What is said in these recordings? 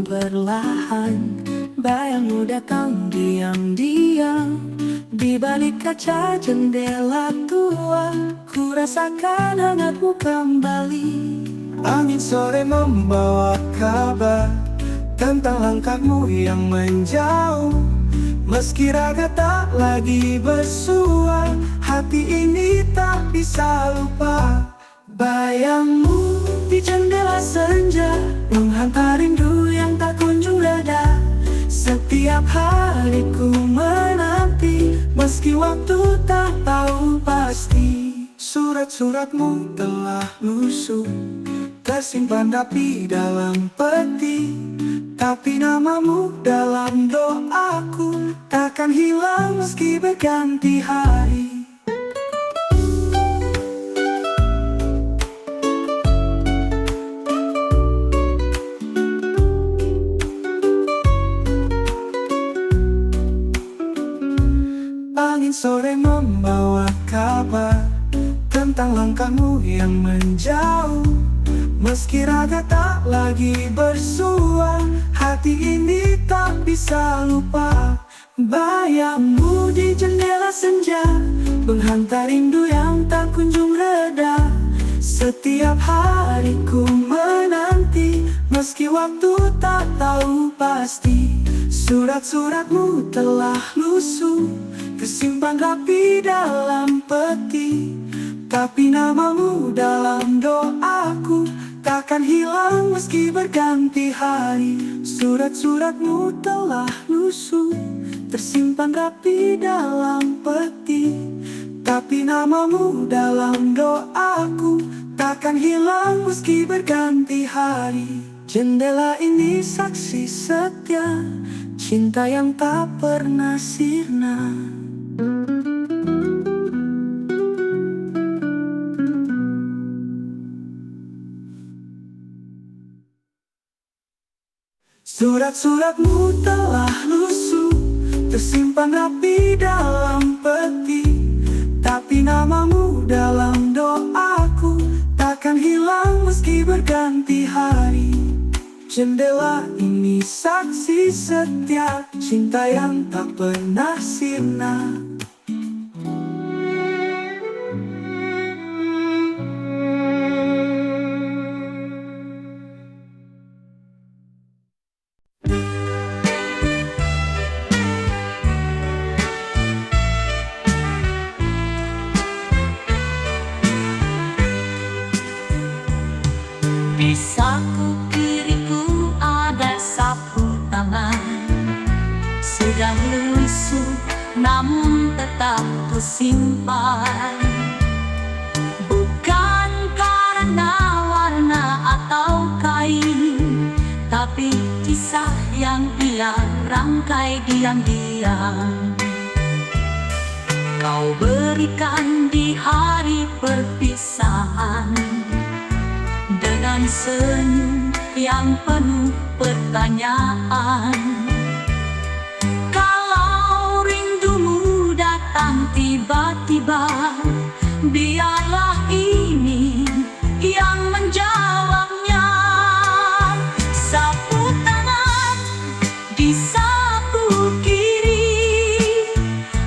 perlahan. Bayangmu datang diam-diam di balik kaca jendela tua. Ku rasakan hangatmu kembali. Angin sore membawa kabar tentang langkahmu yang menjauh. Meski raga tak lagi bersua, hati ini tak bisa lupa. Bayangmu di jendela senja menghantar rindu yang tak kunjung reda. Setiap hari ku menanti, meski waktu tak tahu pasti. Surat-suratmu telah lusuh, tersimpan rapi dalam peti. Tapi namamu dalam doaku takkan hilang meski berganti hari. Angin sore membawa kabar tentang langkahmu yang menjauh. Meski raga tak lagi bersua, hati ini tak bisa lupa. Bayangmu di jendela senja menghantar rindu yang tak kunjung reda. Setiap hari ku menanti, meski waktu tak tahu pasti. Surat-suratmu telah lusuh, tersimpan rapi dalam peti. Tapi namamu dalam doaku takkan hilang meski berganti hari. Surat-suratmu telah lusuh, tersimpan rapi dalam peti. Tapi namamu dalam doaku takkan hilang meski berganti hari. Jendela ini saksi setia, cinta yang tak pernah sirna. Surat-suratmu telah lusuh, tersimpan rapi dalam peti. Tapi namamu dalam doaku takkan hilang meski berganti hari. Jendela ini saksi setia, cinta yang tak pernah sirna. Di saku kiriku ada sapu tangan, sudah lusuh namun tetap kusimpan. Bukan karena warna atau kain, tapi kisah yang ia rangkai diam-diam. Kau berikan di hari perpisahan, dengan senyum yang penuh pertanyaan. Kalau rindumu datang tiba-tiba, biarlah ini yang menjawabnya. Sapu tangan di sapu kiri,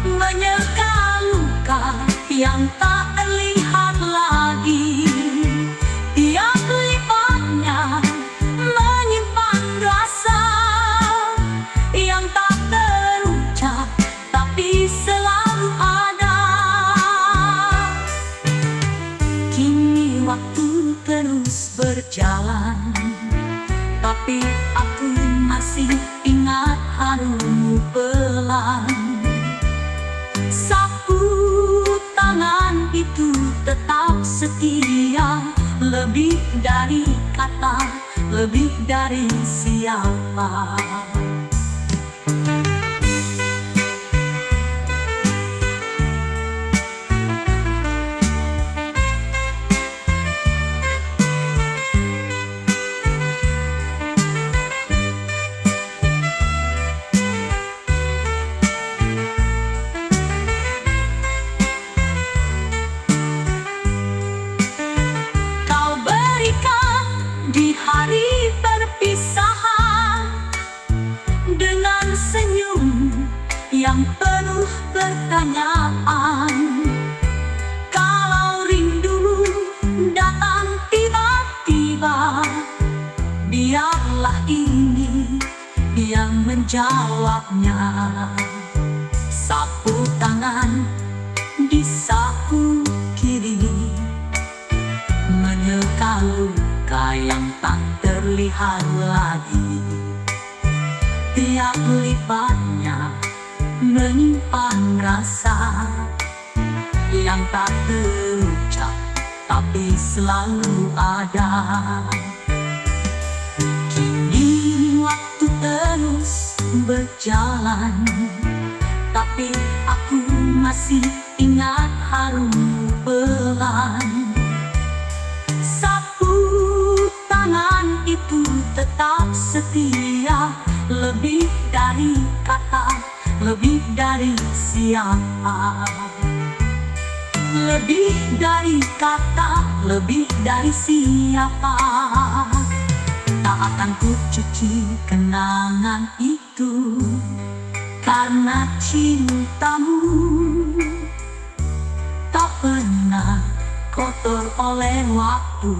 menyeka luka yang tak terlihat lagi. Tiap lipatnya menyimpan rasa yang tak terucap, tapi selalu ada. Kini waktu terus berjalan, tapi aku masih ingat harummu pelan. Sapu tangan itu tetap setia, lebih dari kata, lebih dari siapa. Di hari perpisahan, yang penuh pertanyaan. Kalau rindu datang tiba-tiba, biarlah ini yang menjawabnya. Sapu tangan di sapu kiri, menyeka luka yang tak terlihat lagi. Tiap lipatnya menyimpan rasa yang tak terucap tapi selalu ada. Kini waktu terus berjalan, tapi aku masih ingat harummu pelan. Sapu tangan itu tetap setia, lebih dari kata, lebih dari siapa. Lebih dari kata, lebih dari siapa. Tak akan ku cuci kenangan itu, karena cintamu tak pernah kotor oleh waktu.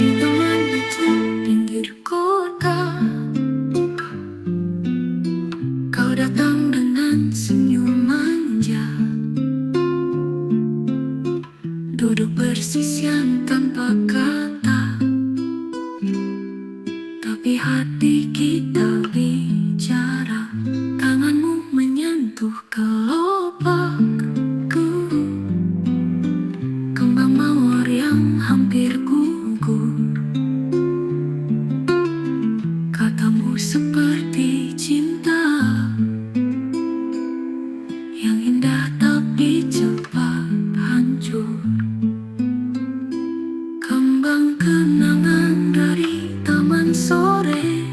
Di taman itu pinggir kota, kau datang dengan senyum manja, duduk bersisian tanpa kata, tapi hati kita bicara. Tanganmu menyentuh kelopakku, kembang mawar yang hampir gugur. Katamu seperti cinta yang indah tapi cepat hancur. Kembang kenangan dari taman sore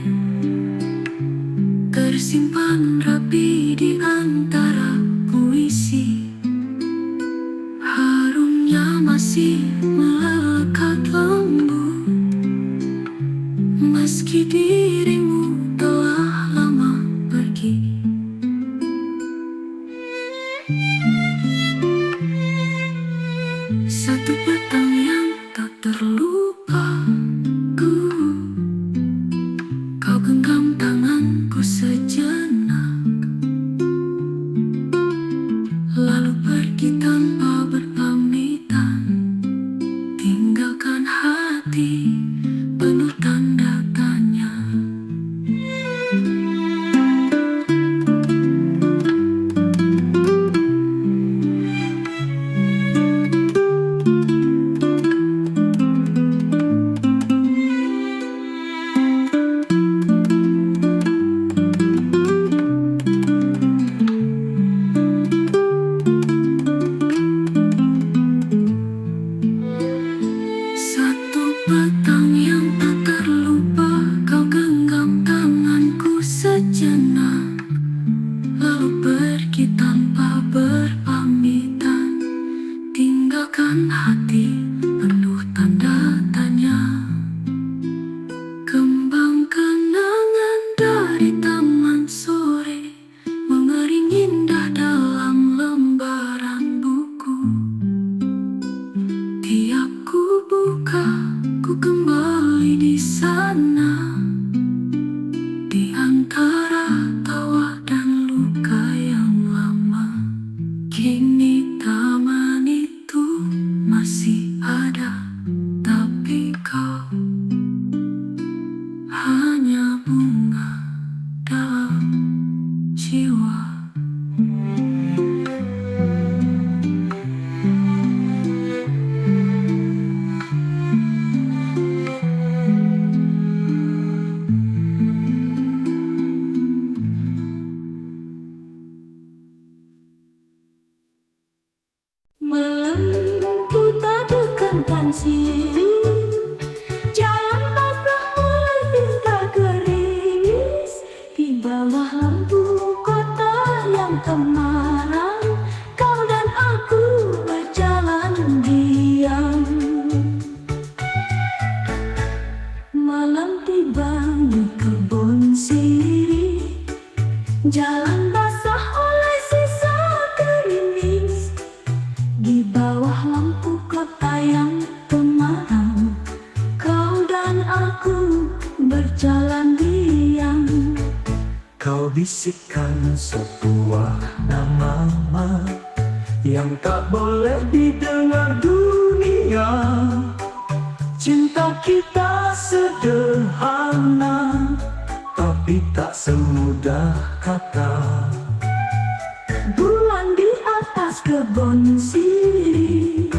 tersimpan rapi di antara puisi. Harumnya masih melekat lembut, meski dirimu telah lama pergi. Satu petang yang tak terlupaku, kau genggam tanganku sejenak, lalu pergi tanpa berpamitan, tinggalkan hati penuh tanda tanya. Satu petang yang tak terlupa, kau genggam tanganku sejenak, lalu pergi tanpa berpamitan, tinggalkan hati penuh tanda tanya. Kembang kenangan dari taman sore mengering indah dalam lembaran buku. Tiap ku buka, ku kembali di sana, di antara tawa dan luka yang lama. Kini taman itu masih ada, tapi kau hanya bunga dalam jiwa. Melemput tak tekan silu, jalan bisikkan sebuah nama yang tak boleh didengar dunia. Cinta kita sederhana, tapi tak semudah kata. Bulan di atas kebun sirih,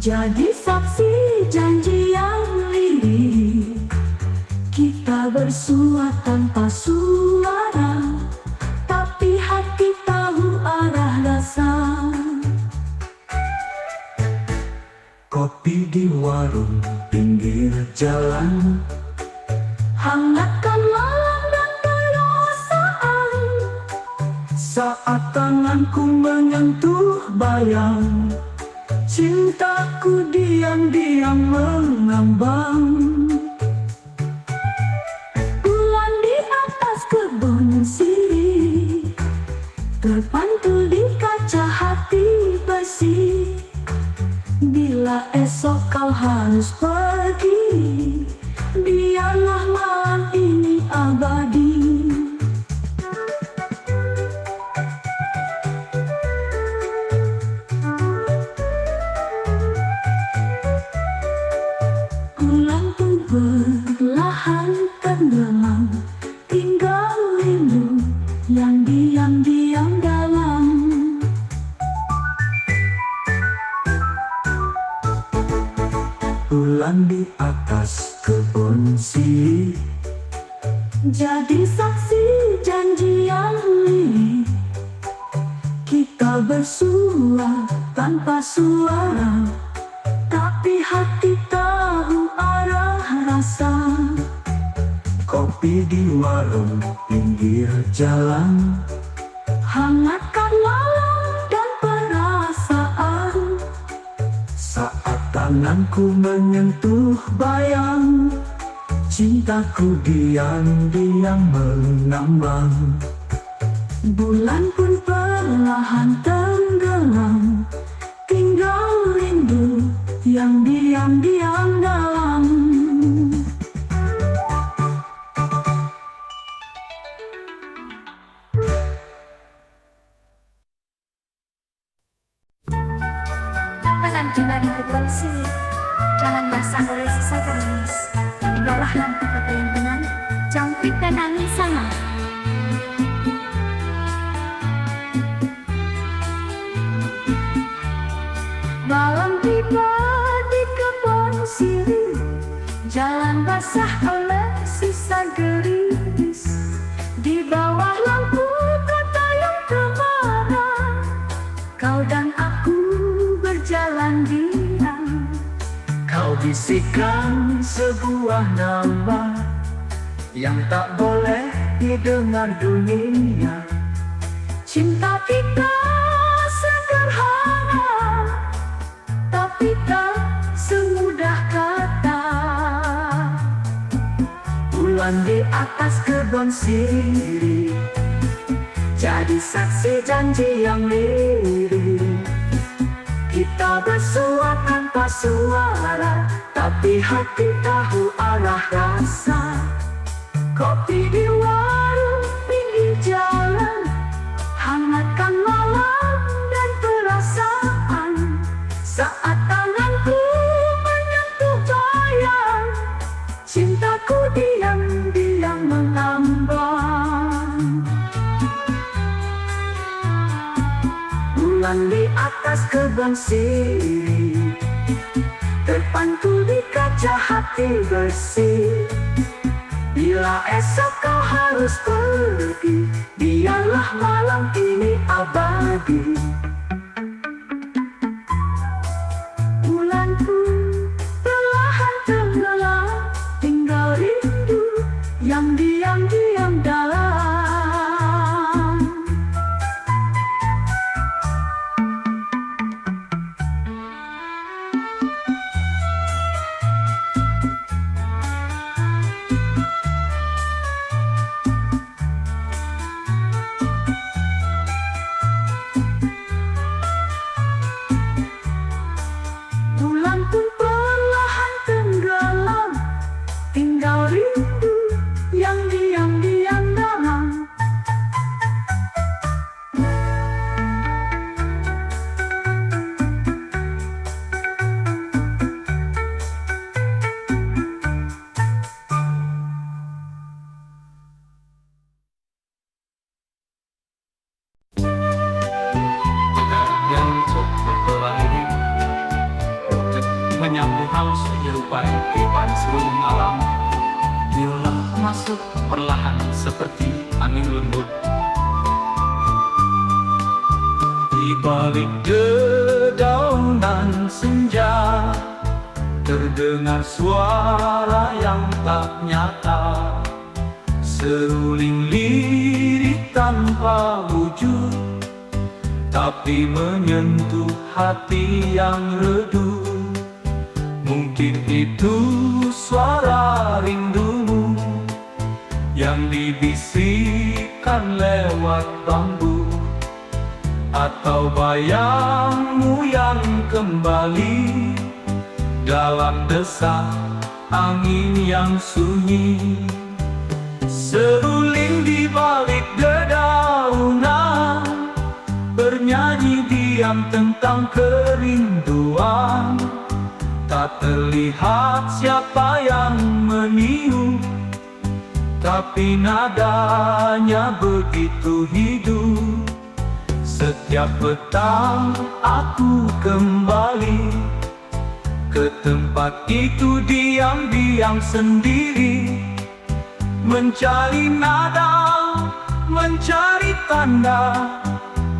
jadi saksi janji yang lirih. Kita bersua tanpa suara, tapi hati tahu arah rasa. Kopi di warung pinggir jalan, Hangatkan malam dan perasaan. saat tanganku menyentuh bayang, cintaku diam-diam mengambang. Bulan di atas kebun sirih, terpantul di kaca hati bersih. Bila esok kau harus pergi, biarlah malam ini abadi. Bulan pun perlahan tenggelam, tinggal rindu yang diam-diam dalam. Bulan di atas kebun sirih, Jadi saksi janji yang lirih. Kita bersua tanpa suara, tapi hati tahu arah rasa. kopi di warung pinggir jalan, Hangatkan malam dan perasaan. saat tanganku menyentuh bayang, cintaku diam-diam mengambang. Bulan pun perlahan tenggelam, tinggal rindu yang diam-diam dalam. Pesan juga di polisi, jangan basah oleh sisa gerimis. Tinggallah nanti kata yang benar, jangkrik dan angin sama. Malam tiba di kebun sirih, jalan basah oleh sisa gerimis. Di bawah lampu kata yang cemara, kau dan aku berjalan diam. Kau bisikkan sebuah nama yang tak boleh didengar dunia. Cinta kita sederhana, tapi tak semudah kata. Bulan di atas kebun sirih, jadi saksi janji yang lirih. Kita bersua tanpa suara, tapi hati tahu arah rasa. Kopi di warung pinggir jalan, hangatkan malam dan perasaan. Saat tanganku menyentuh bayang, cintaku diam-diam mengambang. Bulan di atas kebun sirih, terpantul di kaca hati bersih. Bila esok kau harus pergi, biarlah malam ini abadi. Bulan pun perlahan tenggelam, tinggal rindu yang diam-diam dalam. menyambut haus menyerupai kehidupan seluruh alam. Biolah masuk perlahan seperti angin lembut. Di balik dedaunan senja terdengar suara yang tak nyata, seruling lirik tanpa wujud, tapi menyentuh hati yang redup. Mungkin itu suara rindumu yang dibisikkan lewat bambu, atau bayangmu yang kembali dalam desak angin yang sunyi. Seruling di balik dedaunan bernyanyi diam tentang kerinduan. Tak terlihat siapa yang meniup, tapi nadanya begitu hidup. Setiap petang aku kembali ke tempat itu diam-diam sendiri, mencari nada, mencari tanda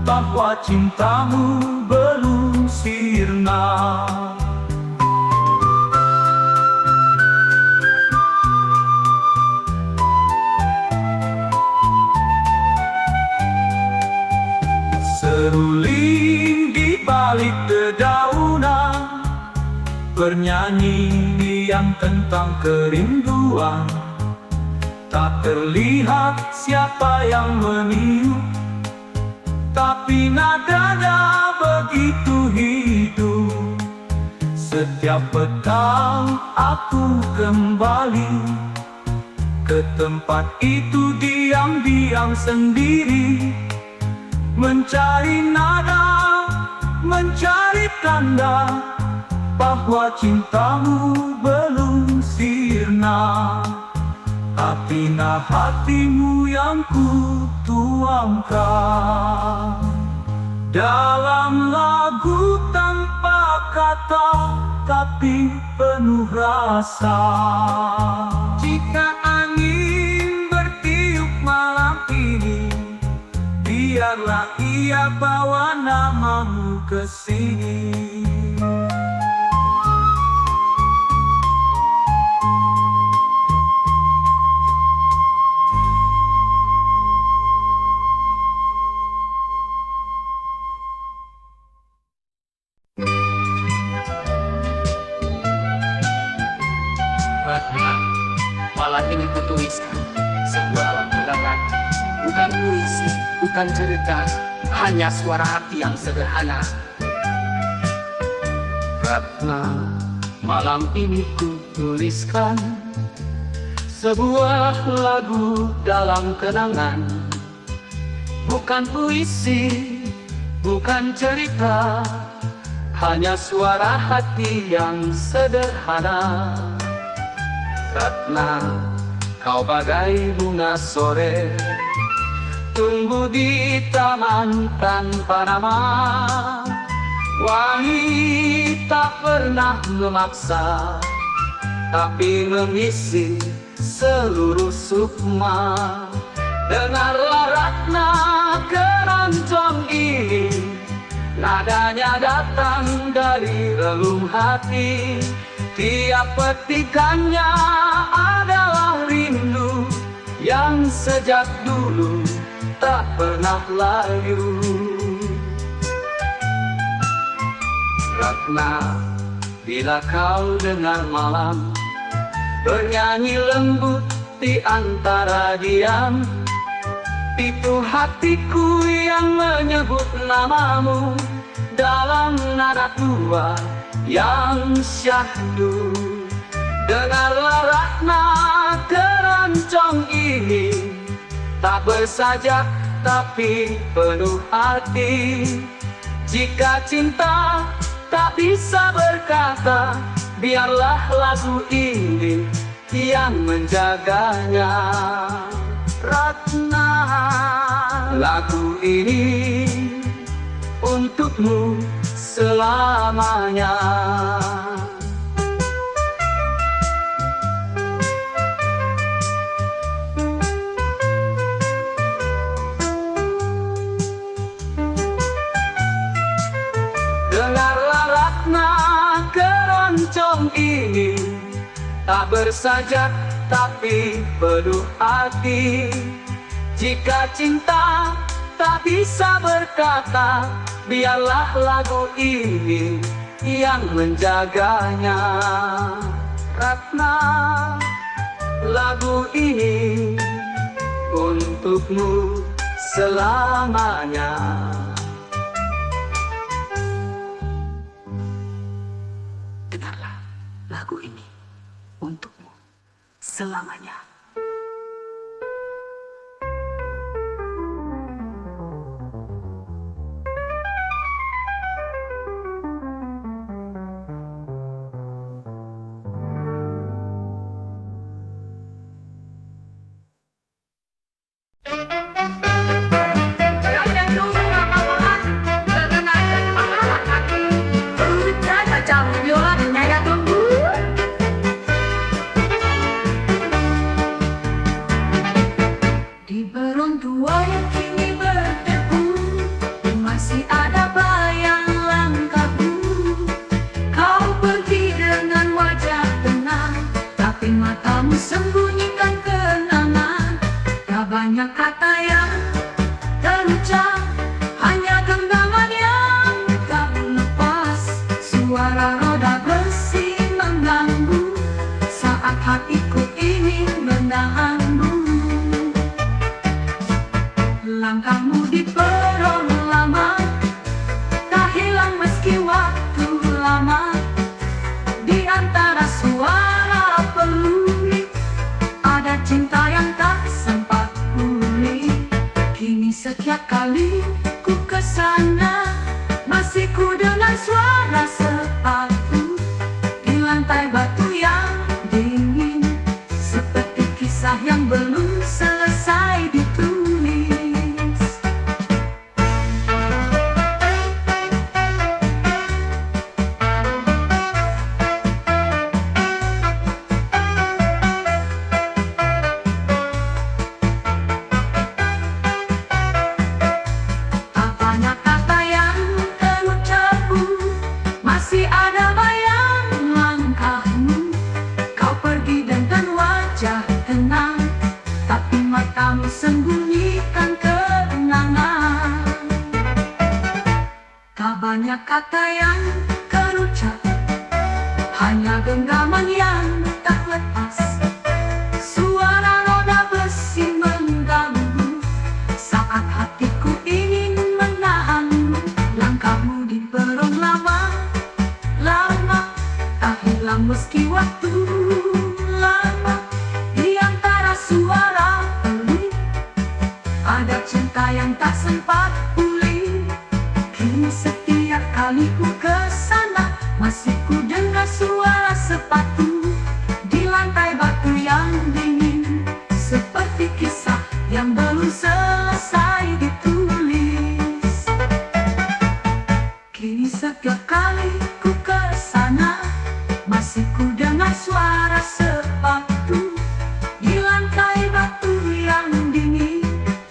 bahwa cintamu belum sirna. Seruling di balik dedaunan bernyanyi diam tentang kerinduan. Tak terlihat siapa yang meniup, tapi nadanya begitu hidup. Setiap petang aku kembali ke tempat itu diam-diam sendiri, mencari nada, mencari tanda bahwa cintamu belum sirna. Hatinya hatimu yang ku tuangkan dalam lagu tanpa kata, tapi penuh rasa. Jika angin bertiup malam ini, biarlah ia bawa namamu ke sini. Malam ini kutuliskan sebuah undangan, bukan puisi, bukan cerita, hanya suara hati yang sederhana. Ratna, malam ini kutuliskan sebuah lagu dalam kenangan, bukan puisi, bukan cerita, hanya suara hati yang sederhana. Ratna, kau bagai bunga sore, tumbuh di taman tanpa nama. Wangi tak pernah memaksa, tapi mengisi seluruh sukma. Dengarlah Ratna, keroncong ini, nadanya datang dari relung hati. Tiap petikannya adalah rindu yang sejak dulu tak pernah layu. Ratna, bila kau dengar malam bernyanyi lembut di antara diam, itu hatiku yang menyebut namamu dalam nada tua yang syahdu. Dengarlah Ratna, keroncong ini tak bersajak tapi penuh hati. Jika cinta tak bisa berkata, biarlah lagu ini yang menjaganya. Ratna, lagu ini untukmu selamanya. pelancong ini tak bersajak tapi penuh hati. Jika cinta tak bisa berkata, biarlah lagu ini yang menjaganya. Ratna, lagu ini untukmu selamanya. Dengarlah lagu ini untukmu selamanya. Di beruntua yang kini berdebu, masih ada bayang langkahmu. Kau pergi dengan wajah tenang, tapi matamu sembunyikan kenangan. Tak banyak kata yang terucap, hanya genggaman yang tak lepas. Suara roda besi mengganggu saat hatiku ingin menahanmu. Langkahmu di perron lama, tak hilang meski waktu lama. Di antara suara peluit, ada cinta yang tak sempat pulih. Kini setiap kali ku kesana, masih ku dengar suara sepatu di lantai batu yang dingin, seperti kisah yang belum selesai ditulis. Masih ada bayang langkahmu. Kau pergi dengan wajah tenang, tapi matamu sembunyikan kenangan. Tak banyak kata yang terucap, hanya genggaman yang tak lepas. Suara roda besi mengganggu saat hatiku ingin menahanmu. Langkahmu di perron lama, tak hilang meski waktu lama. Di antara suara peluit, ada cinta yang tak sempat pulih. Kini setiap kali ku kesana, masih ku dengar suara sepatu di lantai batu yang dingin, seperti kisah yang belum selesai ditulis. Kini setiap kali ku kesana, masih ku dengar suara sepatu di lantai batu yang dingin,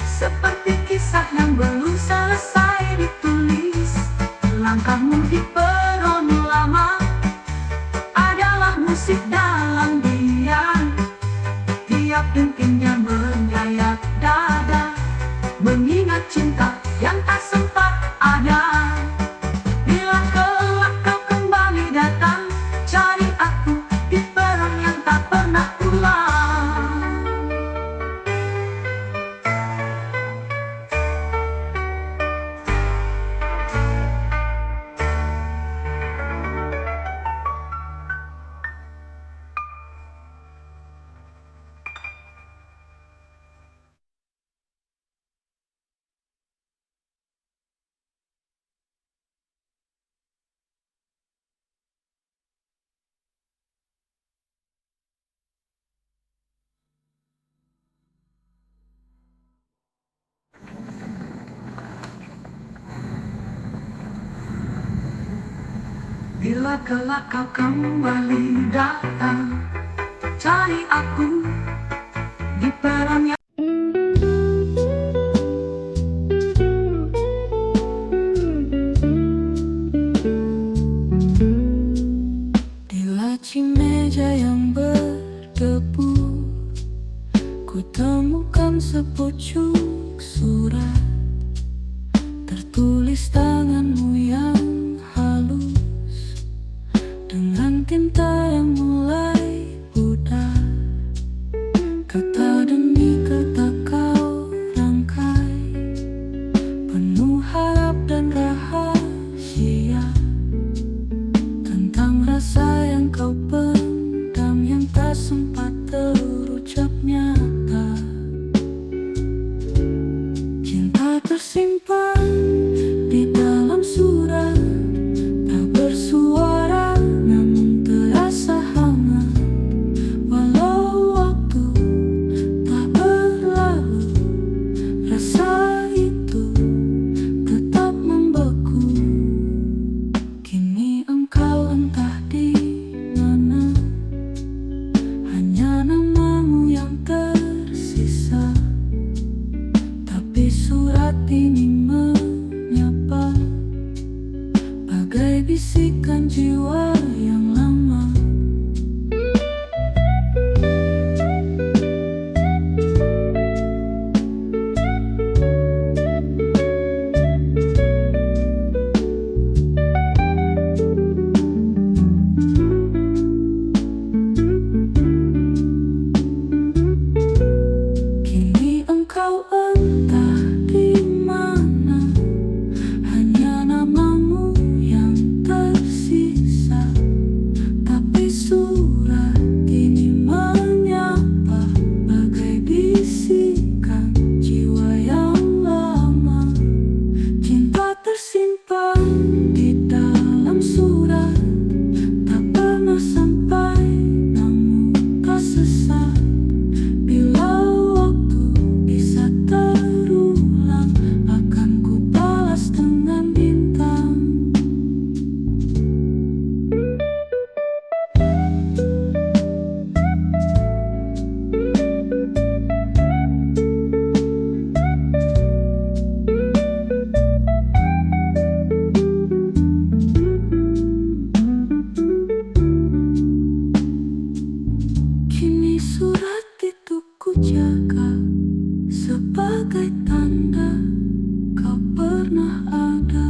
seperti kisah yang belum selesai ditulis. Langkahmu di perron lama adalah musik dalam diam, tiap dentingnya menyayat dada, mengingat cinta yang tak sempat ada. Bila kelak kau kembali datang, cari aku di perron yang tak pernah pulang. Bila kelak kau kembali datang, cari aku di perron yang Kutemukan sepucuk surat tertulis tanganmu yang halus dengan tinta yang mulai pudar. Kata demi kata kau rangkai, penuh harap dan rahasia tentang rasa yang kau pendam, yang tak sempat terucap nyata. Cinta tersimpan di dalam surat, tak bersuara namun terasa hangat. Walau waktu tak berlalu, rasa itu tetap membeku. Kini engkau entah di mana, hanya namamu yang tersisa. Tapi surat ini menyapa, bagai bisikan jiwa yang lama. Kini engkau entah di mana, hanya namamu yang tersisa. Tapi surat ini menyapa, bagai bisikan jiwa yang lama. Cinta tersimpan di dalam surat, tak pernah sampai namun tak sesat. Bila waktu bisa terulang, akan ku balas dengan bintang. Kini surat itu ku jaga sebagai tanda kau pernah ada.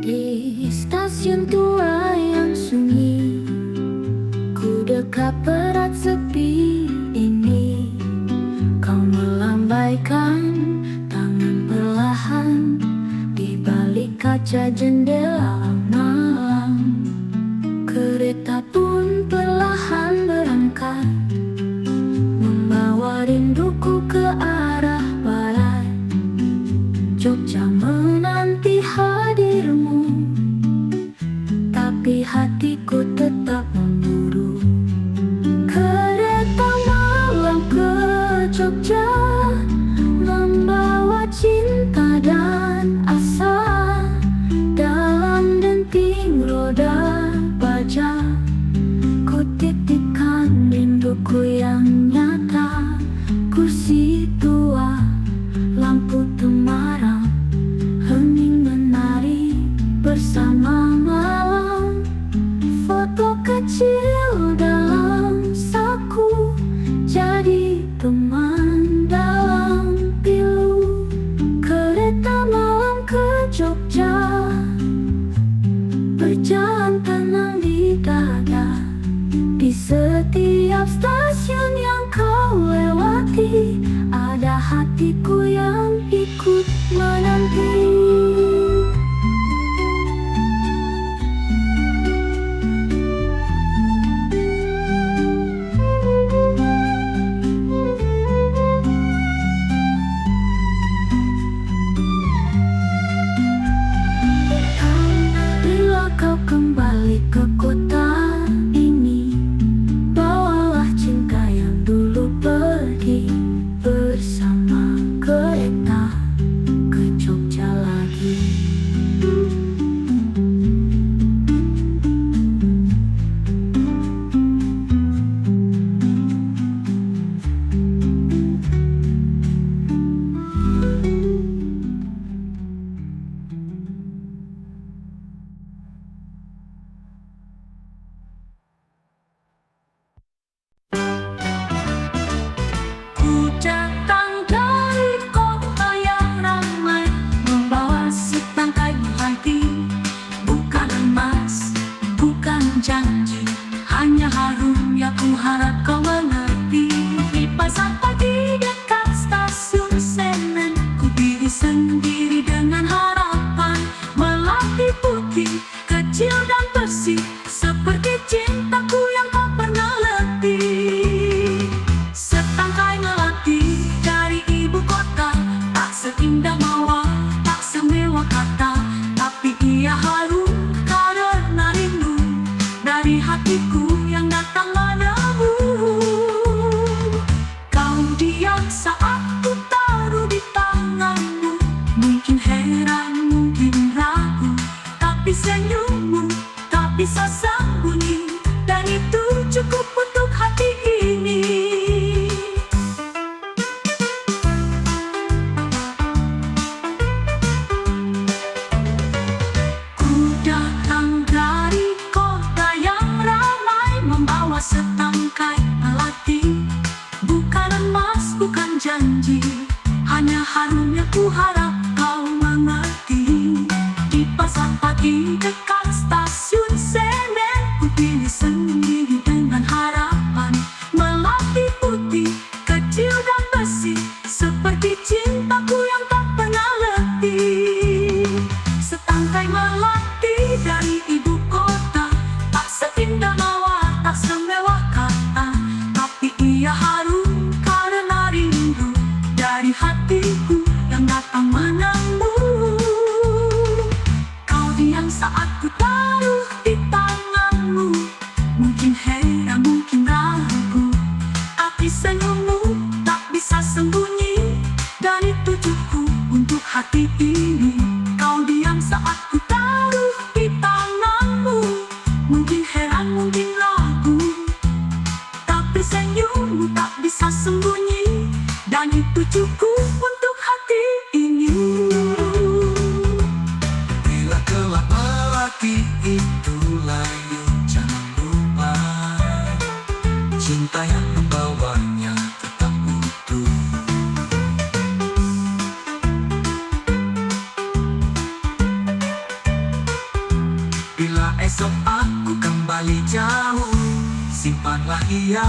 Di stasiun tua yang sunyi, ku dekat berat sepi ini. Kau melambaikan tangan perlahan di balik kaca jendela malam. Kereta pun perlahan berangkat, membawa rinduku ke arah barat. Jogja menanti hadirmu, tapi hatiku tetap memburu. Kereta malam ke Jogja, membawa cinta dan asa. Dalam denting roda baja, ku titipkan rinduku yang nyata. Kursi tua, lampu temaram, hening menari bersama malam. Foto kecil dalam saku, jadi teman dalam pilu. Kereta malam ke Jogja, berjalan tenang di dada. Di setiap stasiun yang kau lewati, ada hatiku yang ikut menanti. Bila kau kembali ke kota ini, bawalah cinta yang dulu pergi bersama ke janji, hanya harum yang ku harap kau mengerti. Di pasar pagi dekat stasiun Senen, ku diri sendiri dengan harapan melati putih, kecil dan bersih, seperti cintaku yang tak pernah letih. Setangkai melati dari ibu kota, tak seindah mawar, tak semewah kata, tapi ia harum karena rindu dari hatiku yang datang padamu. Kau diam saat ku taruh di tanganmu, mungkin heran, mungkin ragu, tapi senyummu tak bisa sembunyi, dan itu cukup untuk hati ini. Ku datang dari kota yang ramai, membawa setangkai melati, bukan emas, bukan janji, hanya harumnya ku harap kau mengerti. Di pasar pagi dekat stasiun Senen, ku pilih sendiri dengan harapan melati putih, kecil dan bersih, seperti cintaku yang tak pernah letih. Setangkai melati dari ibu kota, tak seindah mawar, tak semewah kata, tapi ia harum karena rindu dari hatiku yang datang menemu. Kau diam saat ku taruh di tanganmu, mungkin heran, mungkin ragu, tapi senyummu tak bisa sembunyi, dan itu cukup untuk hati ini. Kau diam saat ku taruh di tanganmu, mungkin heran, mungkin ragu, tapi senyummu tak bisa sembunyi, dan itu cukup untuk hati ini. Bila kelak melati itu layu, jangan lupa cinta yang membawanya tetap utuh. Bila esok aku kembali jauh, simpanlah ia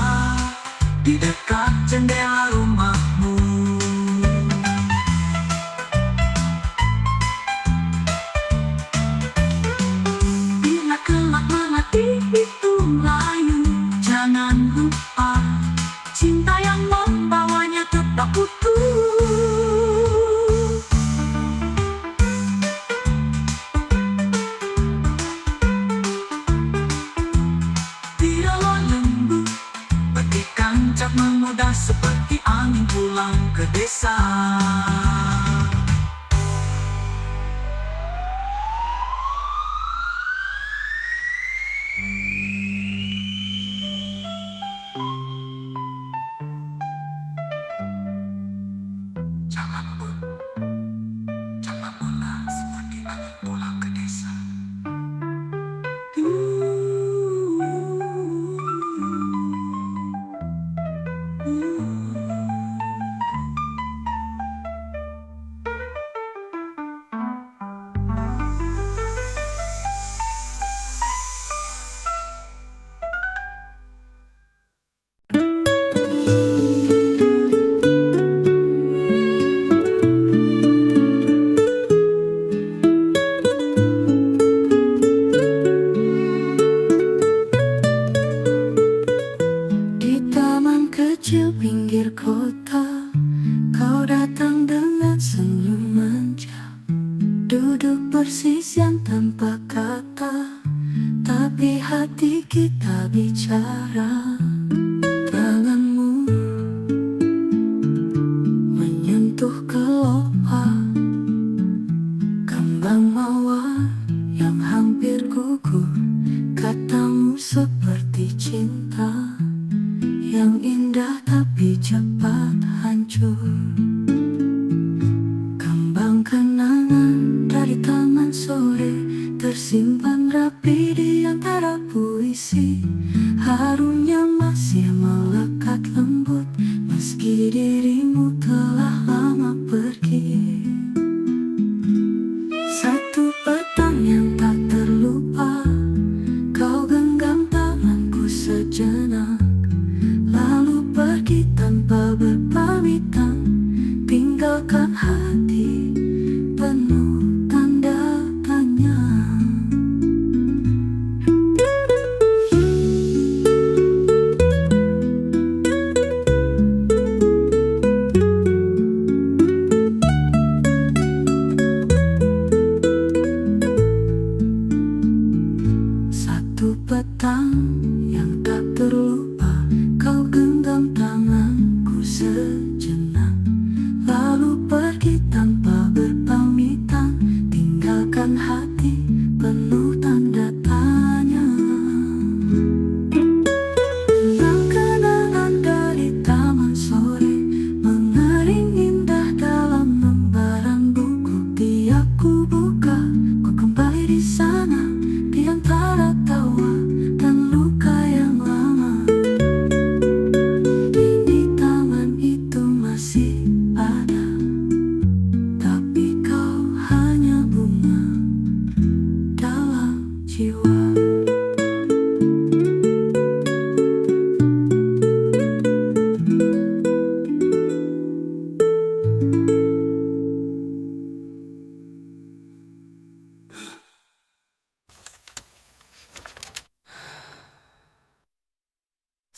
di dekat jendela rumahmu. Bila kelak melati itu layu, jangan lupa cinta yang membawanya tetap utuh. Biarlah lembut, petikan cap memudah seperti angin pulang ke desa. Jangan pulang seperti angin pulang ke desa. Di taman kecil pinggir kota, kau datang dengan senyum manja, duduk bersisian tanpa kata, tapi hati kita bicara. Tanganmu menyentuh kelopak kembang mawar yang hampir gugur, katamu seperti cinta yang indah tapi cepat hancur. Kembang kenangan dari taman sore tersimpan rapi di antara puisi, harumnya masih melekat lembut meski dirimu telah lama pergi. Satu petang yang tak terlupa, kau genggam petang yang tak terlupa, kau genggam tanganku sejenak, lalu pergi tanpa berpamitan, tinggalkan hati penuh tanda tanya. Kenang-kenangan dari taman sore mengering indah dalam lembaran buku. Tiap ku buka, ku kembali di sana, di antara tawa dan luka yang lama. Kini taman itu masih ada, tapi kau hanya bunga dalam jiwa.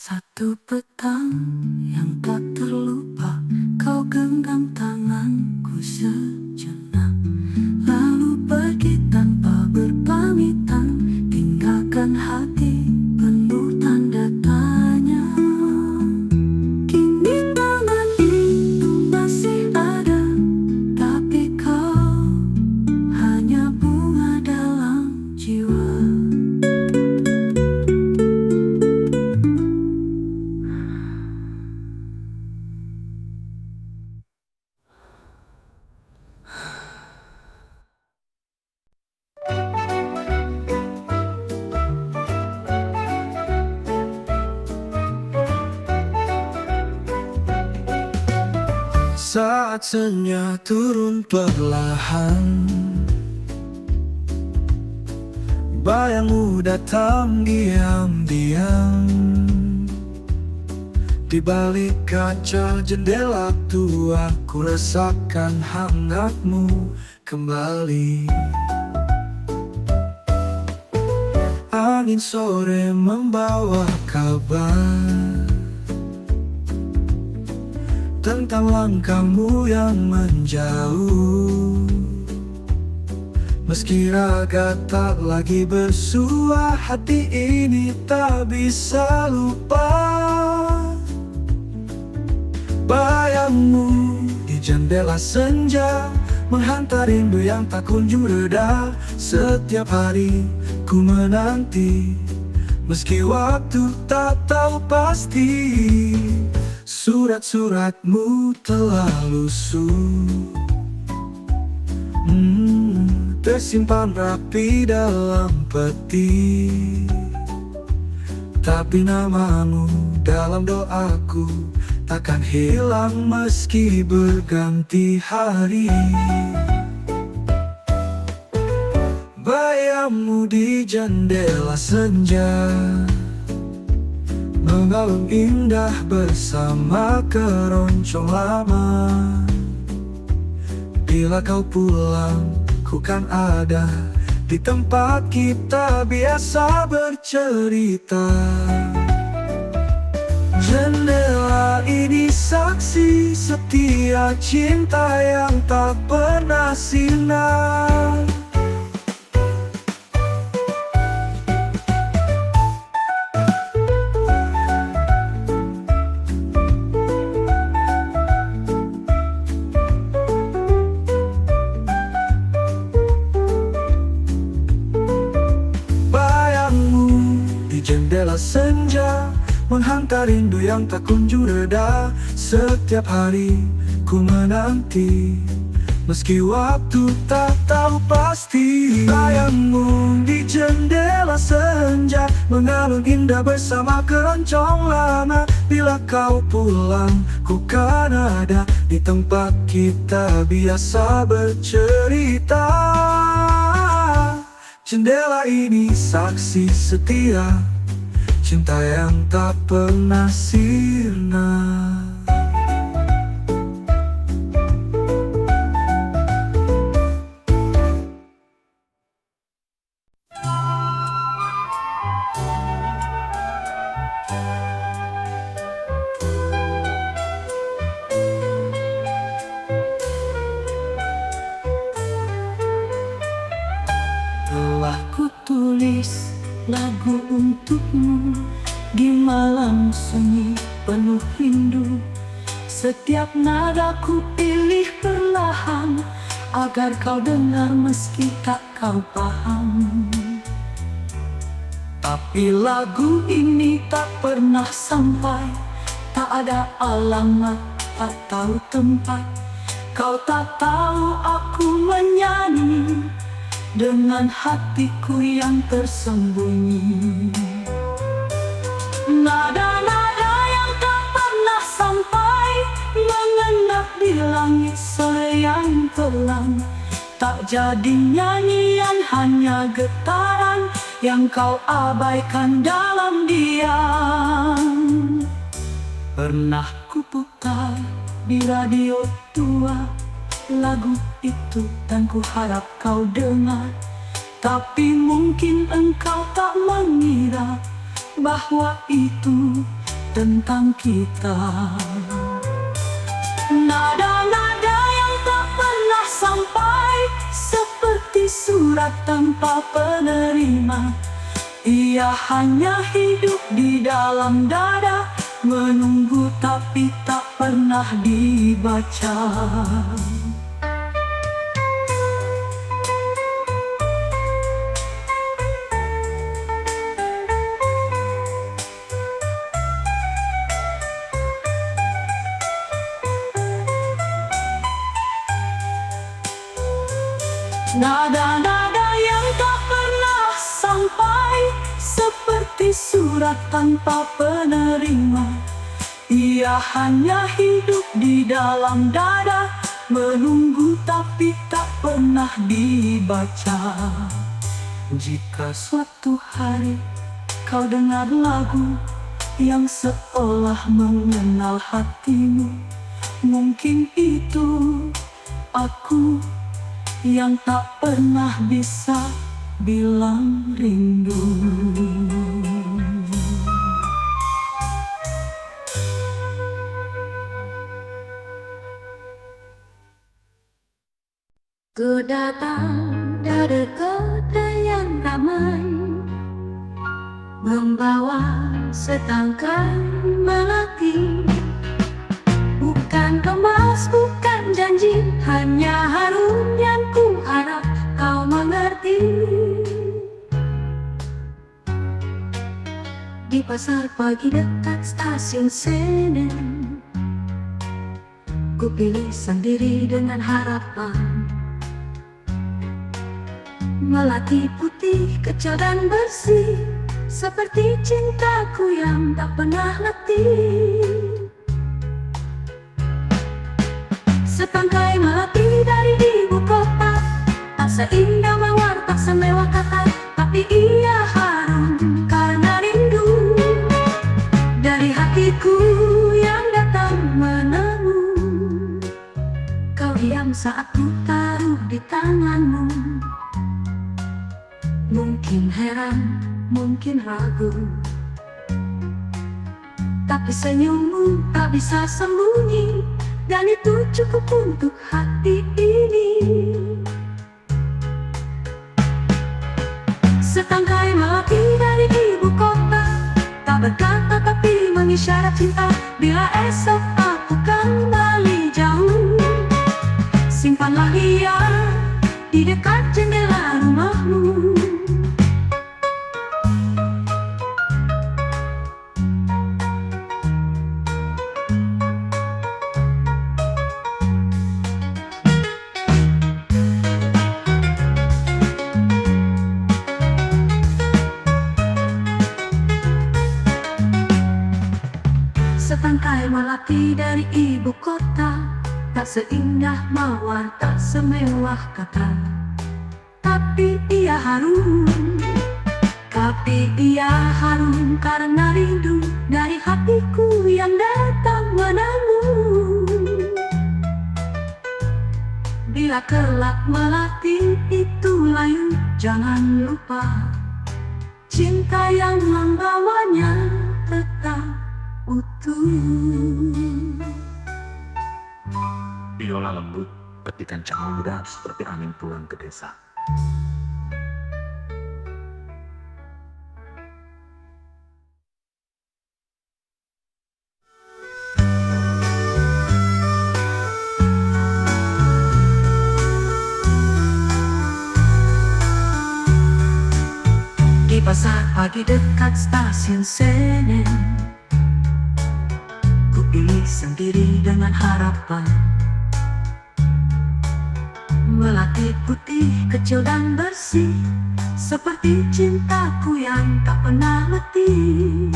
Satu petang yang tak terlupa, kau genggam tanganku sejenak, lalu pergi tanpa berpamitan, tinggalkan hati penuh tanda tanya. Kini tangan itu masih ada, tapi kau hanya bunga dalam jiwa. Saat senja turun perlahan, bayangmu datang diam-diam. Di balik kaca jendela tua, ku rasakan hangatmu kembali. Angin sore membawa kabar tentang langkahmu yang menjauh. Meski raga tak lagi bersua, hati ini tak bisa lupa. Bayangmu di jendela senja menghantar rindu yang tak kunjung reda. Setiap hari ku menanti, meski waktu tak tahu pasti. Surat-suratmu telah lusuh, tersimpan rapi dalam peti. Tapi namamu dalam doaku takkan hilang meski berganti hari. Bayangmu di jendela senja mengalun indah bersama keroncong lama. Bila kau pulang, ku kan ada di tempat kita biasa bercerita. Jendela ini saksi setia cinta yang tak pernah sinar. Jendela senja menghantar rindu yang tak kunjung reda. Setiap hari ku menanti, meski waktu tak tahu pasti. Bayangmu di jendela senja mengalun indah bersama keroncong lama. Bila kau pulang, ku kan ada di tempat kita biasa bercerita. Jendela ini saksi setia cinta yang tak pernah sirna. Telah ku tulis lagu untukmu di malam sunyi penuh rindu. Setiap nada ku pilih perlahan agar kau dengar meski tak kau paham. Tapi lagu ini tak pernah sampai, tak ada alamat, tak tahu tempat. Kau tak tahu aku menyanyi dengan hatiku yang tersembunyi. Nada-nada yang tak pernah sampai mengendap di langit sore yang kelam. Tak jadi nyanyian, hanya getaran yang kau abaikan dalam diam. Pernah ku putar di radio tua lagu itu dan ku harap kau dengar. Tapi mungkin engkau tak mengira bahwa itu tentang kita. Nada-nada yang tak pernah sampai seperti surat tanpa penerima. Ia hanya hidup di dalam dada, menunggu tapi tak pernah dibaca. Nada-nada yang tak pernah sampai seperti surat tanpa penerima. Ia hanya hidup di dalam dada, menunggu tapi tak pernah dibaca. Jika suatu hari kau dengar lagu yang seolah mengenal hatimu, mungkin itu aku yang tak pernah bisa bilang rindu. Ku datang dari kota yang ramai, membawa setangkai melati. Bukan emas, bukan janji, hanya harum yang ku harap kau mengerti. Di pasar pagi dekat stasiun Senen, ku pilih sendiri dengan harapan. Melati putih, kecil dan bersih, seperti cintaku yang tak pernah letih. Setangkai melati dari ibu kota, tak seindah mawar, tak semewah kata, tapi ia harum karena rindu dari hatiku yang datang menemu. Kau diam saat ku taruh di tanganmu. Mungkin heran, mungkin ragu, tapi senyummu tak bisa sembunyi, dan itu cukup untuk hati ini. Setangkai melati dari ibu kota, tak berkata tapi mengisyarat cinta. Bila esok aku kembali jauh, simpanlah ia di dekat jendela rumahmu. Setangkai melati dari ibu kota, tak seindah mawar, tak semewah kata, tapi ia harum. Tapi ia harum karena rindu dari hatiku yang datang menemu. Bila kelak melati itu layu, jangan lupa cinta yang membawanya tetap utuh. Biola lembut, petikan cang muda seperti angin pulang ke desa. pasar pagi dekat stasiun Senen, ku pilih sendiri dengan harapan melati putih kecil dan bersih, seperti cintaku yang tak pernah letih.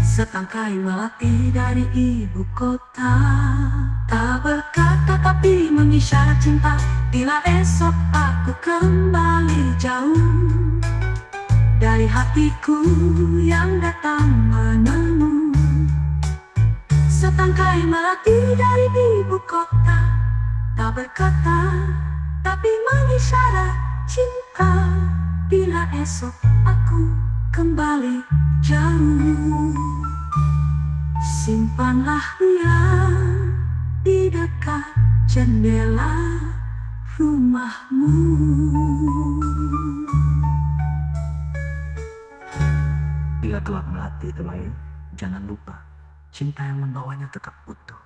Setangkai melati dari ibu kota, tak berkata tapi mengisyarat cinta. Bila esok aku kembali jauh dari hatiku yang datang menemu. Setangkai melati dari ibu kota, tak berkata tapi mengisyarat cinta. Bila esok aku kembali jauh, simpanlah dia di dekat jendela rumahmu. Bila telah melati terbaik, jangan lupa cinta yang membawanya tetap utuh.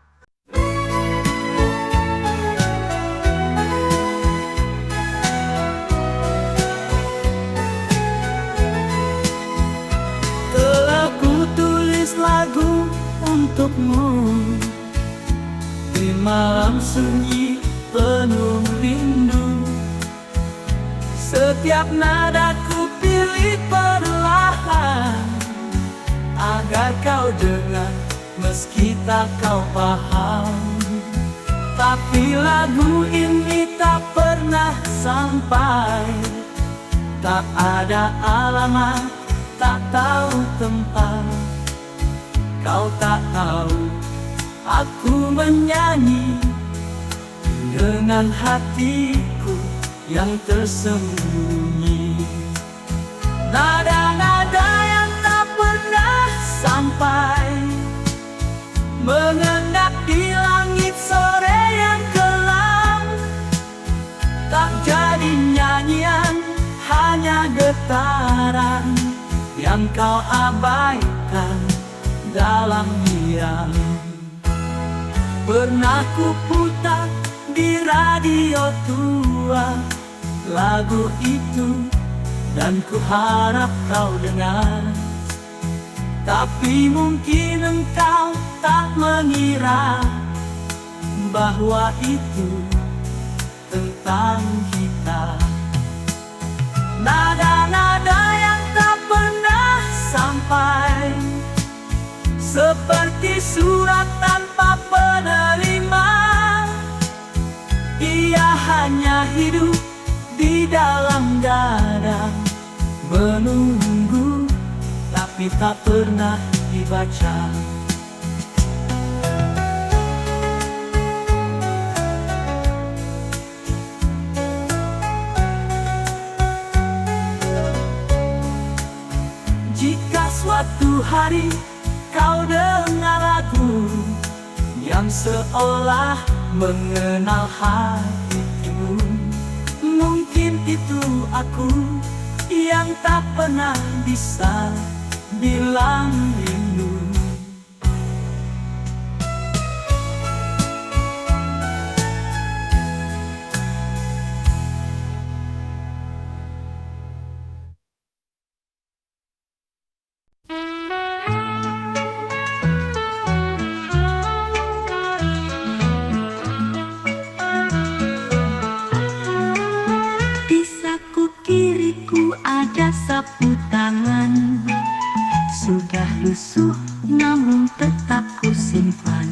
Telah ku tulis lagu untukmu di malam sunyi penuh rindu. Setiap nada ku pilih perlahan agar kau dengar meski tak kau paham. Tapi lagu ini tak pernah sampai, tak ada alamat, tak tahu tempat. Kau tak tahu aku menyanyi dengan hatiku yang tersembunyi. Nada-nada yang tak pernah sampai mengendap di langit sore yang kelam. Tak jadi nyanyian, hanya getaran yang kau abaikan dalam diam. Pernah ku putar di radio tua lagu itu dan ku harap kau dengar. Tapi mungkin engkau tak mengira bahwa itu tentang kita. Nada-nada yang tak pernah sampai, seperti surat tanpa penerima. Ia hanya hidup di dalam dada, menunggu tapi tak pernah dibaca. Jika suatu hari kau dengar lagu yang seolah mengenal hatimu, mungkin itu aku yang tak pernah bisa bilang rindu. Di saku kiriku ada sapu tangan, sudah lusuh namun tetap ku simpan.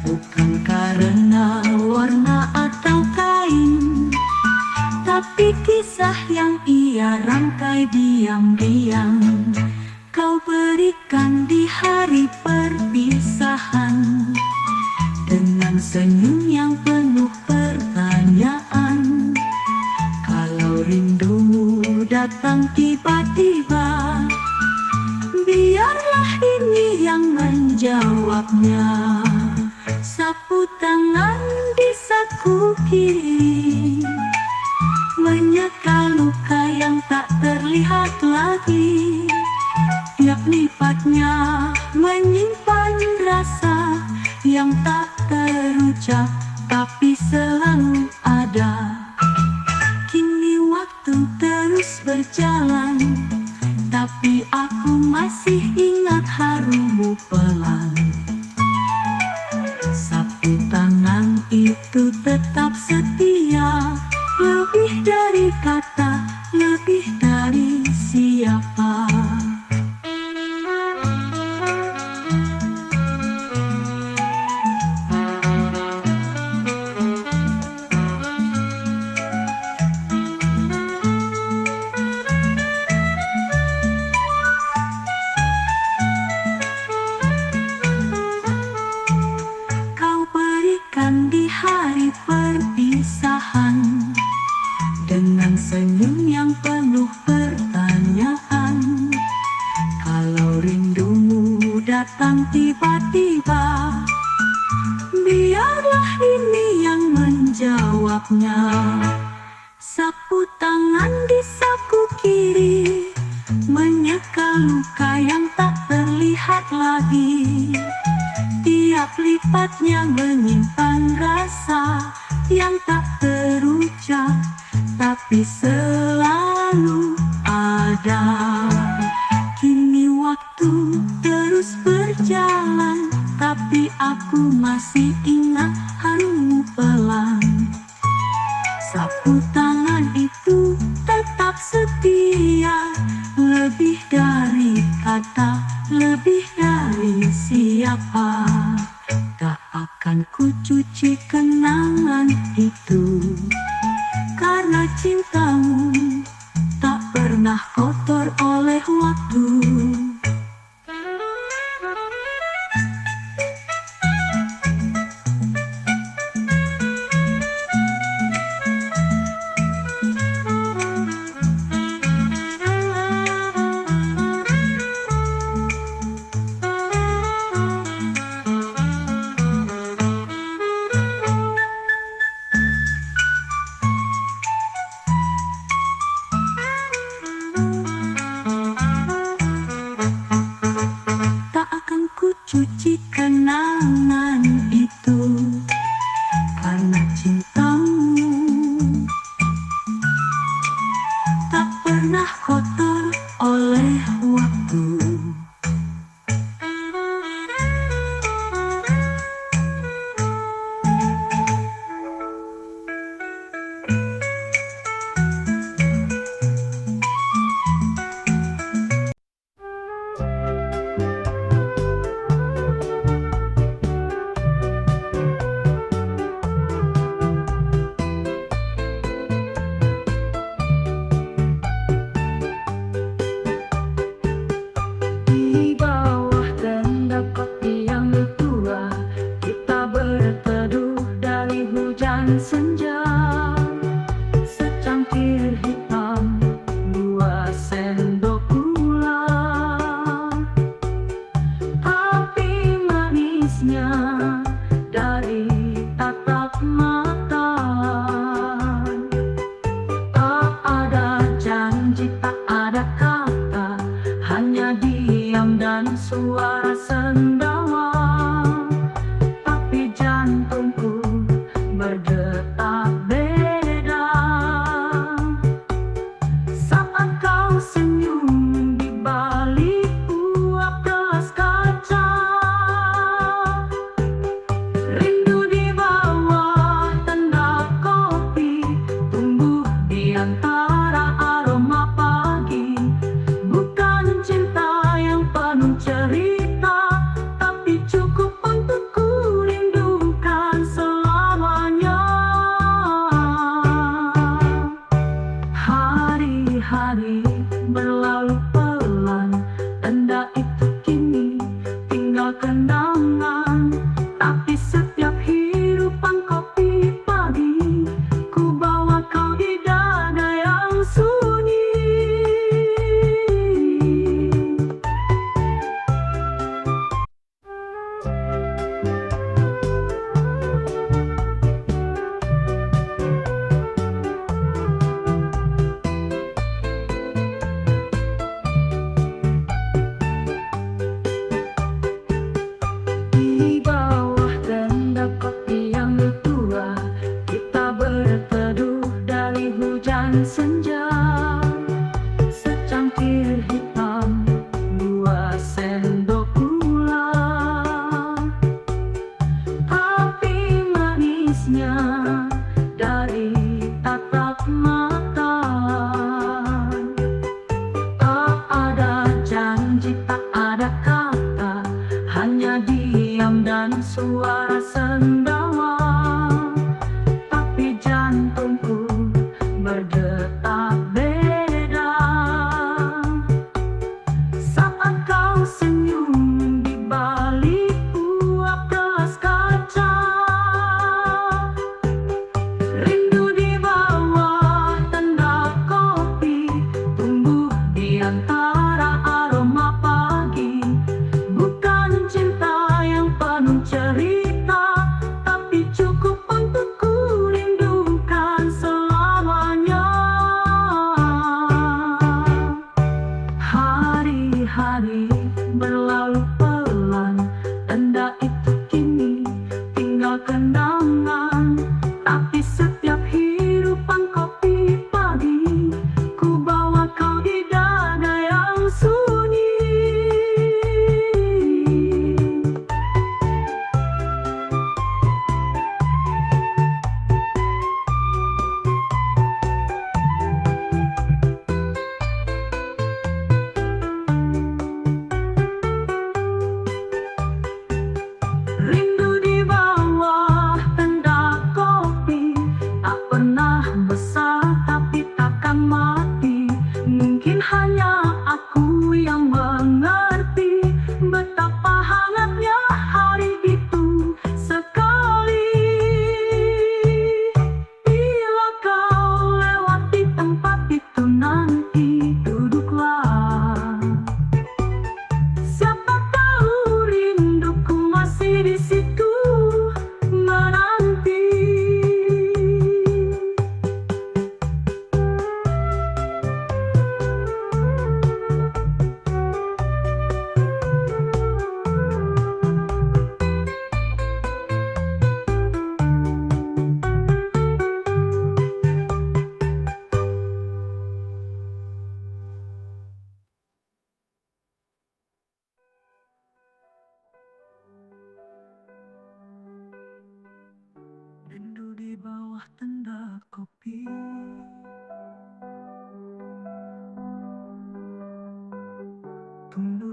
Bukan karena warna atau kain, tapi kisah yang ia rangkai diam-diam. Kau berikan di hari perpisahan, dengan senyum yang penuh pertanyaan. Kalau rindumu datang tiba-tiba, biarlah ini yang menjawabnya. Sapu tangan di saku kiri, menyeka luka yang tak terlihat lagi. Tiap lipatnya menyimpan rasa yang tak terucap tapi selalu ada. Kini berjalan, tapi aku masih ingat harummu pelan. Sapu tangan itu tetap setia, lebih dari kata, lebih dari siapa. Kau berikan di hari perpisahan, dengan senyum yang penuh pertanyaan. Kalau rindumu datang tiba-tiba, biarlah ini yang menjawabnya. Sapu tangan di saku kiri, menyeka luka yang tak terlihat lagi. Tiap lipatnya menyimpan rasa yang tak terucap, tapi selalu ada. Kini waktu terus berjalan, tapi aku masih ingat harummu pelan. Sapu tangan itu tetap setia, lebih dari kata, lebih dari siapa. Tak akan ku cuci kenangan itu, karena cintamu tak pernah kotor oleh waktu. Tak akan ku cuci kenangan itu, karena cintamu tak pernah kotor oleh waktu. Di bawah tenda kopi yang tua, kita berteduh dari hujan senja. Secangkir hitam, 2 sendok gula, tapi manisnya dari tatap mata. Tak ada janji, tak ada kata, hanya diam dan suara sendawa. Tapi jantungku berdetak beda saat kau senyum di balik uap gelas kaca. Rindu di bawah tenda kopi, tumbuh di antara aroma pagi. Bukan cinta yang penuh cerita, tapi cukup untuk ku rindukan selamanya. Hari-hari berlalu pelan, tenda itu kini tinggal kenangan. Tapi setiap hirupan kopi pagi, ku bawa kau di dada yang sunyi. Di bawah tenda kopi yang tua, kita berteduh dari hujan senja.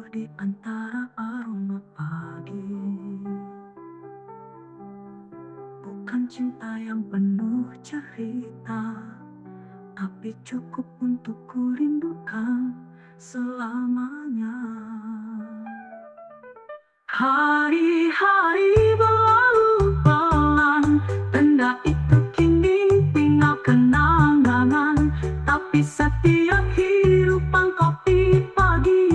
di antara aroma pagi. Bukan cinta yang penuh cerita, tapi cukup untuk ku rindukan selamanya. Hari-hari berlalu pelan, tenda itu kini tinggal kenangan. Tapi setiap hirupan kopi pagi,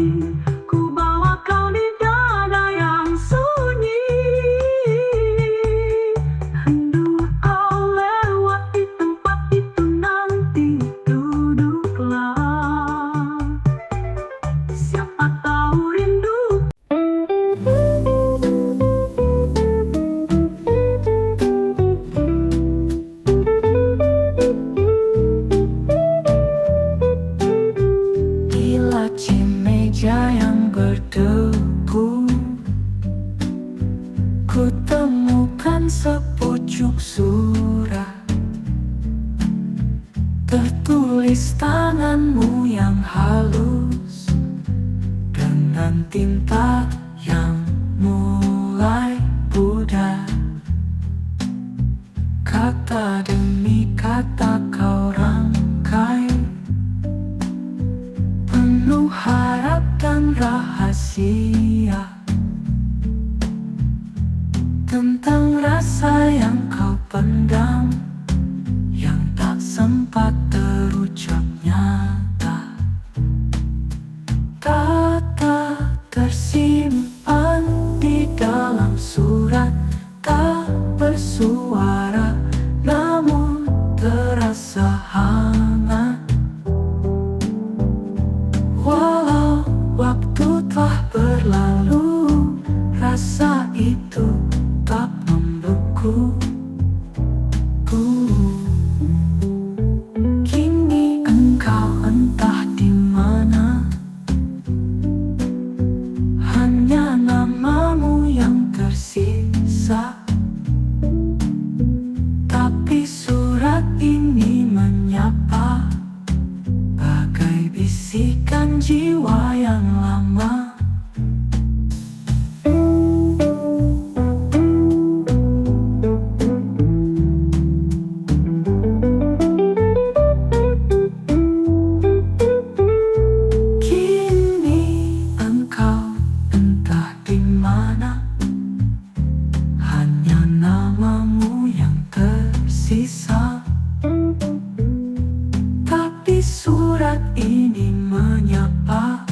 ku bawa kau di dada yang sunyi. Rindu kau lewat di tempat itu, nanti duduklah. Siapa tahu rindu di laci meja yang berdebu, ku temukan sepucuk surat, tertulis tanganmu yang halus dengan tinta yang mulai pudar. Kata demi kata kau rangkai, penuh harap dan rahasia, tentang rasa yang kau pendam, yang tak sempat terucap nyata. Kata tersimpan di dalam surat, tak bersuara namun terasa hangat. Walau waktu telah berlalu, rasa itu tak membeku. Kini engkau entah di mana, hanya namamu yang tersisa. Tapi surat ini menyapa, bagai bisikan jiwa yang lama. Kini engkau entah di mana, hanya namamu yang tersisa. Tapi surat ini menyapa,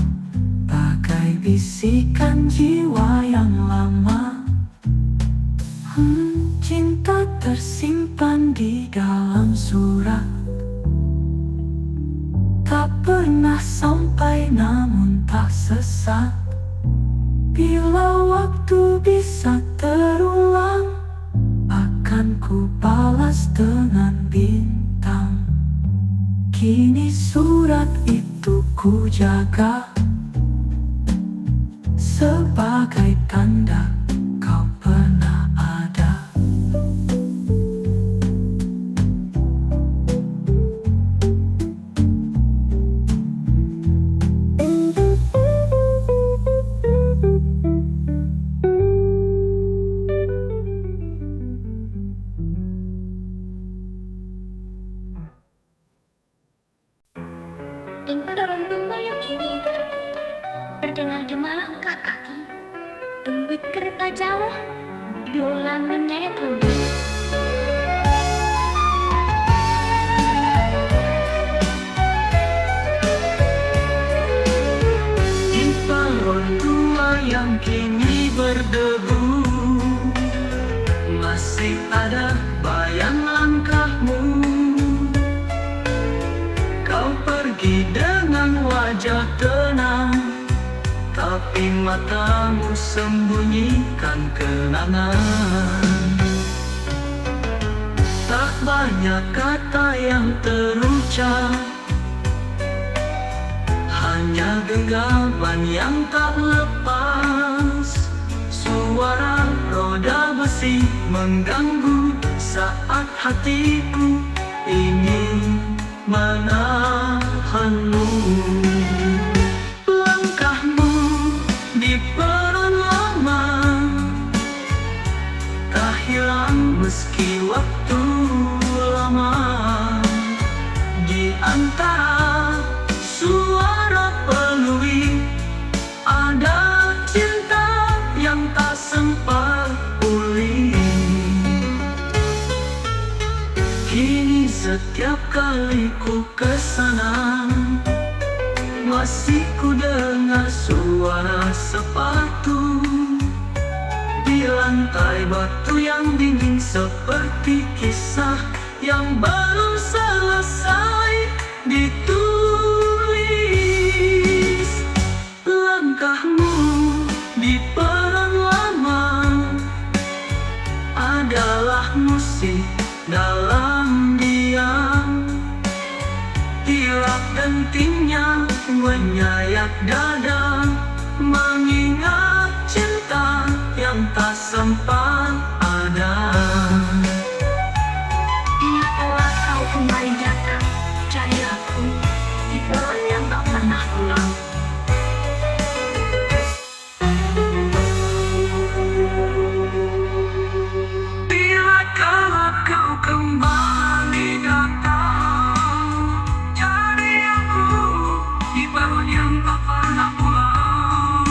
bagai bisikan jiwa yang lama. Cinta tersimpan di dalam surat, tak pernah sampai namun tak sesat. Bila waktu bisa terulang, akan ku balas dengan bintang. Kini surat itu ku jaga, sebagai tanda kau pernah ada. Dorong rumah yang ini terdengar demam langkah kaki. Tunggu kereta jauh, biola menyayat rudi. Di balon tua yang kini berdebu, masih ada bayang langkahmu. Kau pergi dengan wajah tenang, tapi matamu sembunyikan kenangan. Tak banyak kata yang terucap, hanya genggaman yang tak lepas. Suara roda besi mengganggu saat hatiku ingin menahanmu. Langkahmu antara suara peluit. Ada cinta yang tak sempat pulih. Kini setiap kali ku kesana, masih ku dengar suara sepatu di lantai batu yang dingin, seperti kisah yang baru selesai ditulis. Langkahmu di peron lama adalah musik dalam diam. Tiap dentingnya menyayat dada, mengingat cinta yang tak sempat ada. Ingatlah kau kembali datang, cahayaku, di bulan yang tak pernah pulang. Bila kau kembali datang, cari aku di bulan yang tak pernah pulang.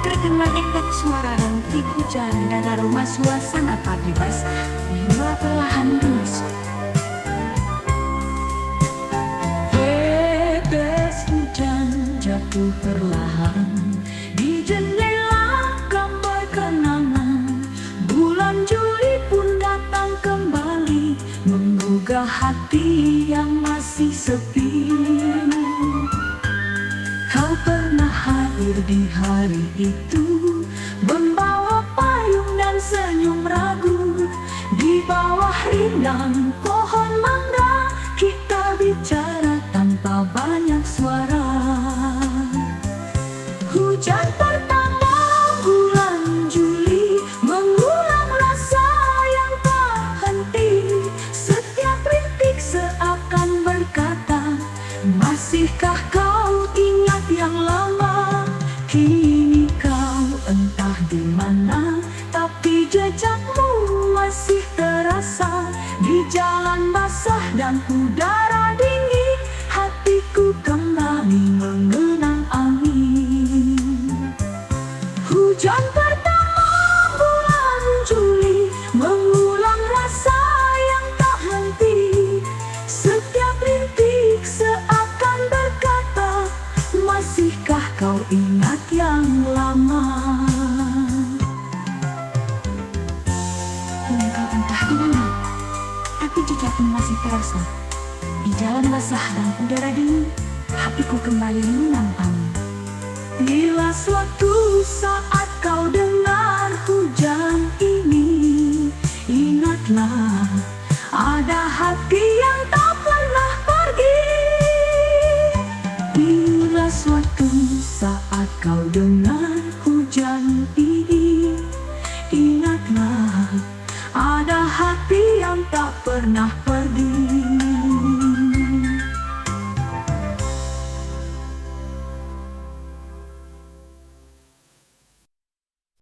Terdengar efek suara rintik hujan dan aroma suasana pagi bas hingga perlahan tulus. Tetes hujan jatuh perlahan di jendela gambar kenangan. Bulan Juli pun datang kembali, menggugah hati yang masih sepi. Kau pernah hadir di hari itu, membawa payung dan senyum ragu. Di bawah rindang pohon mangga, kita bicara tanpa banyak suara. Hujan pertama bulan Juli mengulang rasa yang tak henti. Setiap rintik seakan berkata, masihkah kau ingat yang lama? Kini kau entah di mana, tapi jejakmu masih terasa di jalan basah dan udara dingin. Hatiku kembali mengenang angin. Hujan pertama bulan Juli mengulang rasa yang tak henti. Setiap rintik seakan berkata, masihkah kau ingat yang lama? Dan kau entah di mana, tapi jejakmu masih terasa di jalan basah dan udara dingin. Hatiku kembali mengenang angin. Bila suatu saat kau dengar hujan ini, ingatlah ada hati yang tak pernah pergi. Bila suatu saat kau dengar hujan ini, ingatlah ada hati yang tak pernah pergi.